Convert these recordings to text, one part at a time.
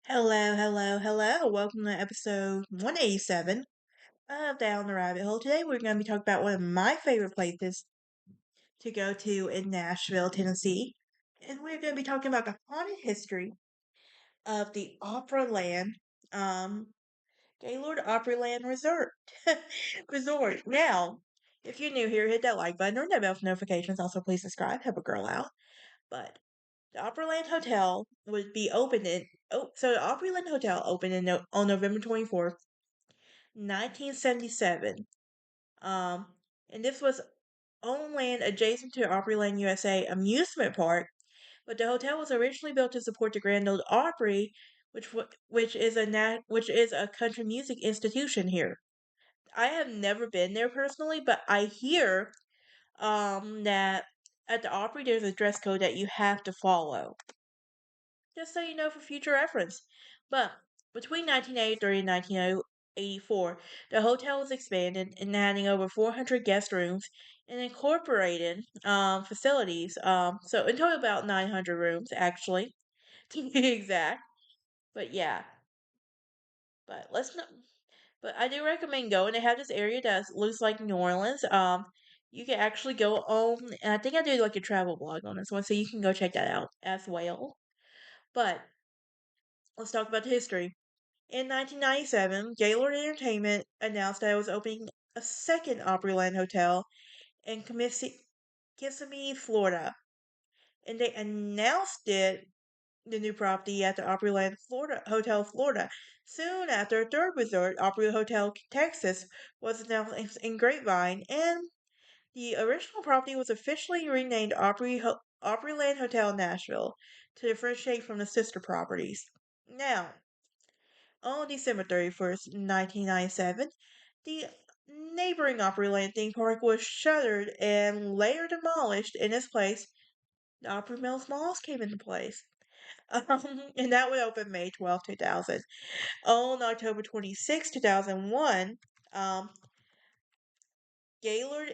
Hello, hello, hello. Welcome to episode 187 of Down the Rabbit Hole. Today we're going to be talking about one of my favorite places to go to in Nashville, Tennessee. And we're going to be talking about the haunted history of the Opryland, um, Gaylord Opryland Resort. Now, if you're new here, hit that like button or that bell for notifications. Also, please subscribe. Help a girl out. But the Opryland Hotel would be opened in the Opryland Hotel opened on November 24th, 1977. Um, and this was on land adjacent to Opryland USA amusement park, but the hotel was originally built to support the Grand Ole Opry, which is a country music institution here. I have never been there personally, but I hear that at the Opry there's a dress code that you have to follow. Just so you know for future reference. But between 1983 and 1984, the hotel was expanded and adding over 400 guest rooms and incorporated facilities. So in total about 900 rooms actually, to be exact. But yeah, but let's not. But I do recommend going. They have this area that looks like New Orleans. You can actually go on, and I think I did like a travel blog on this one, so you can go check that out as well. But let's talk about the history. In 1997, Gaylord Entertainment announced that it was opening a second Opryland hotel in Kissimmee, Florida. And they announced the new property at the Opryland Florida. Soon after, a third resort, Opry Hotel Texas, was announced in Grapevine, and the original property was officially renamed Opryland Hotel Nashville to differentiate from the sister properties. Now, on December 31st, 1997, the neighboring Opryland theme park was shuttered and later demolished. In its place, the Opry Mills Malls came into place. And that would open May 12th, 2000. On October 26th, 2001, Gaylord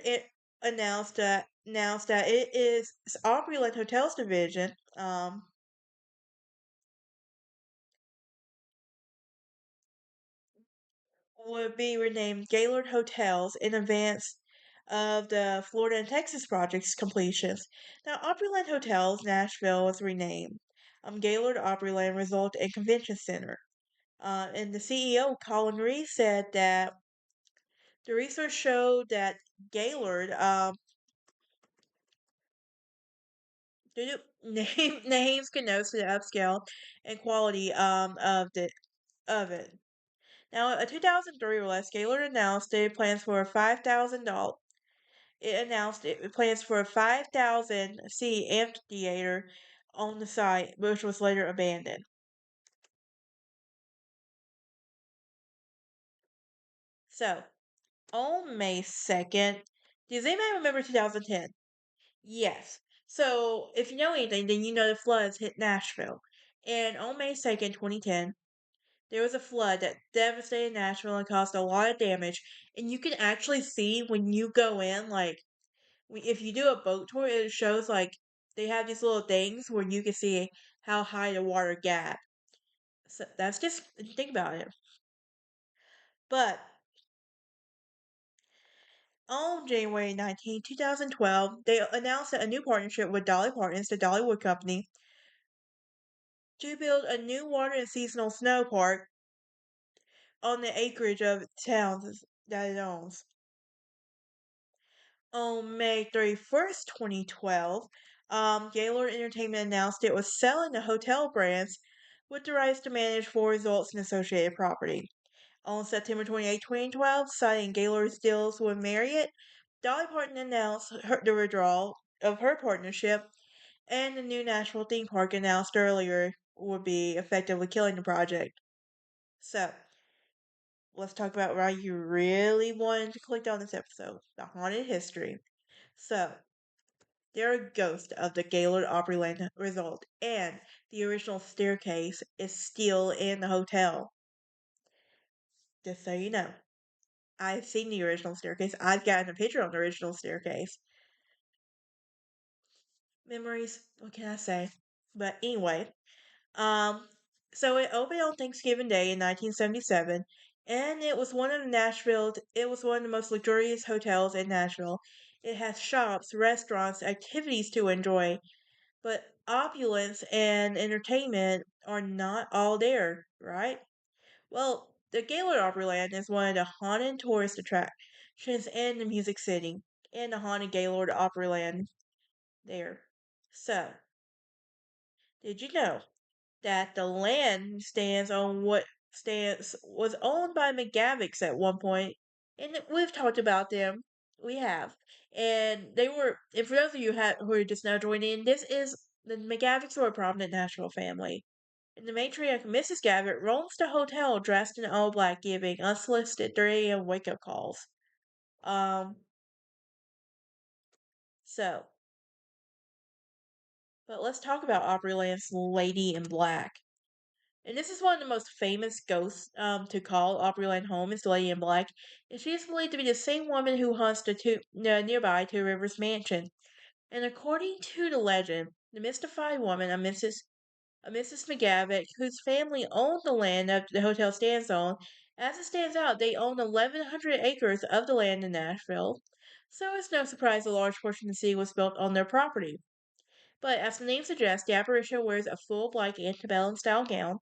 announced that it is its Opryland Hotels division would be renamed Gaylord Hotels in advance of the Florida and Texas project's completions. Now, Opryland Hotels Nashville was renamed Gaylord Opryland Resort and Convention Center. And the CEO, Colin Reed, said that the research showed that Gaylord names connotes to the upscale and quality of it. Now, a 2003 release, Gaylord announced it plans for a $5,000 It announced it plans for a 5,000 seat amphitheater on the site, which was later abandoned. So, on May 2nd, does anybody remember 2010? Yes. So, if you know anything, then you know the floods hit Nashville. And on May 2nd, 2010, there was a flood that devastated Nashville and caused a lot of damage. And you can actually see when you go in, like, if you do a boat tour, it shows like they have these little things where you can see how high the water got. So that's just think about it. But on January 19, 2012, they announced a new partnership with Dolly Parton's the Dollywood Company to build a new water and seasonal snow park on the acreage of towns that it owns. On May 31st, 2012, Gaylord Entertainment announced it was selling the hotel brands with the rights to manage four resorts and associated property. On September 2012, citing Gaylord's deals with Marriott, Dolly Parton announced the withdrawal of her partnership, and the new Nashville theme park announced earlier would be effectively killing the project. So, let's talk about why you really wanted to click on this episode the haunted history. So, there are ghosts of the Gaylord Opryland Resort, and the original staircase is still in the hotel. Just so you know. I've seen the original staircase. I've gotten a picture on the original staircase. Memories, what can I say? But anyway, um, So it opened on Thanksgiving Day in 1977, and it was one of the most luxurious hotels in Nashville. It has shops, restaurants, activities to enjoy, but opulence and entertainment are not all there, right? Well, the Gaylord Opryland is one of the haunted tourist attractions in the Music City, and the haunted Gaylord Opryland there. So, did you know that the land stands on what stands was owned by McGavick's at one point, and we've talked about them. We have, and they were. And for those of you who are just now joining in, this is the McGavick's were a prominent Nashville family. And the matriarch, Mrs. Gavick, roams the hotel dressed in all black, giving unsolicited 3 a.m. wake up calls. Um, so, but let's talk about Opryland's Lady in Black. And this is one of the most famous ghosts to call Opryland home is the Lady in Black, and she is believed to be the same woman who haunts the nearby Two Rivers Mansion. And according to the legend, the mystified woman, a Mrs. McGavick, whose family owned the land that the hotel stands on, as it stands out, they own 1,100 acres of the land in Nashville. So it's no surprise a large portion of the city was built on their property. But as the name suggests, the apparition wears a full black antebellum style gown,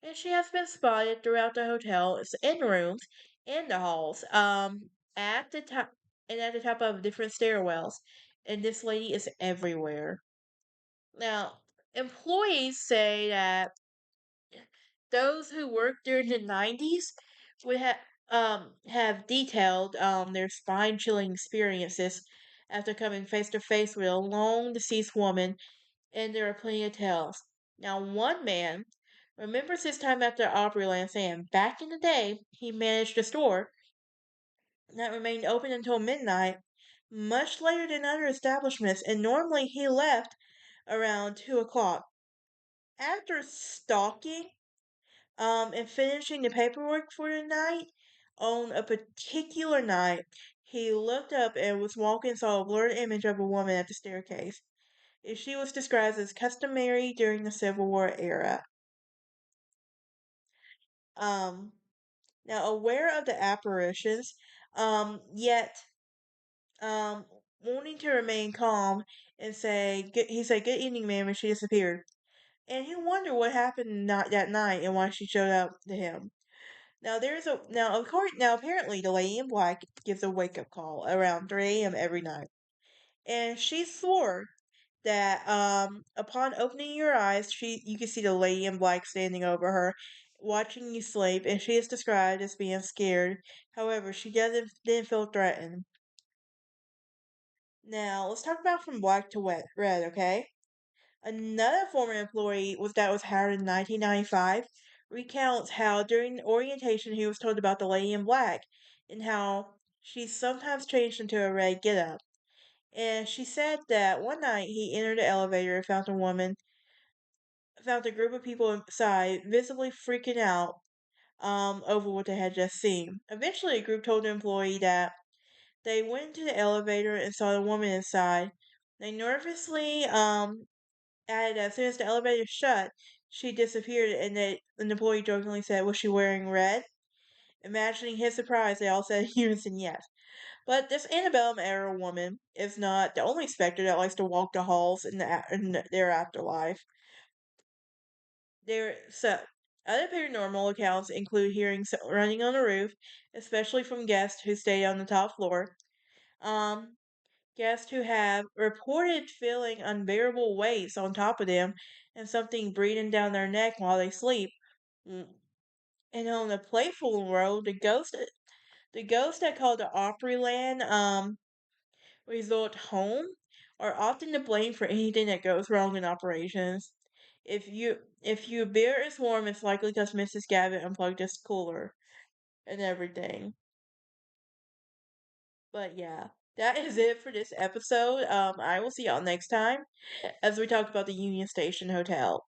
and she has been spotted throughout the hotel, in the rooms, in the halls, at the top, and at the top of different stairwells. And this lady is everywhere. Now, employees say that those who worked during the 90s would have detailed their spine chilling experiences after coming face to face with a long deceased woman, and there are plenty of tales. Now, one man remembers his time at the Opryland saying back in the day he managed a store that remained open until midnight, much later than other establishments, and normally he left around 2 o'clock. After stalking and finishing the paperwork for the night, on a particular night, he looked up and was walking, saw a blurred image of a woman at the staircase. She was described as customary during the Civil War era. Um, Now, aware of the apparitions, yet wanting to remain calm and he said, "Good evening, ma'am," and she disappeared. And he wondered what happened not that night and why she showed up to him. Now apparently the lady in black gives a wake up call around 3 a.m. every night, and she swore that upon opening your eyes, you can see the lady in black standing over her, watching you sleep, and she is described as being scared. However, she didn't feel threatened. Now let's talk about from black to red, okay? Another former employee was hired in 1995 recounts how during orientation he was told about the lady in black and how she sometimes changed into a red getup. And she said that one night he entered the elevator and found a group of people inside visibly freaking out over what they had just seen. Eventually, a group told the employee that they went into the elevator and saw the woman inside. They nervously added that as soon as the elevator shut, she disappeared, and an employee jokingly said, "Was she wearing red?" Imagining his surprise, they all said unison yes. But this antebellum era woman is not the only specter that likes to walk the halls in their afterlife. Other paranormal accounts include hearing running on the roof, especially from guests who stay on the top floor. Um, Guests who have reported feeling unbearable weights on top of them and something breathing down their neck while they sleep. Mm. And on the playful road, the ghosts that call the Opryland resort home are often to blame for anything that goes wrong in operations. If your beer is warm, it's likely because Mrs. Gavin unplugged this cooler and everything. But yeah, that is it for this episode. I will see y'all next time as we talk about the Union Station Hotel.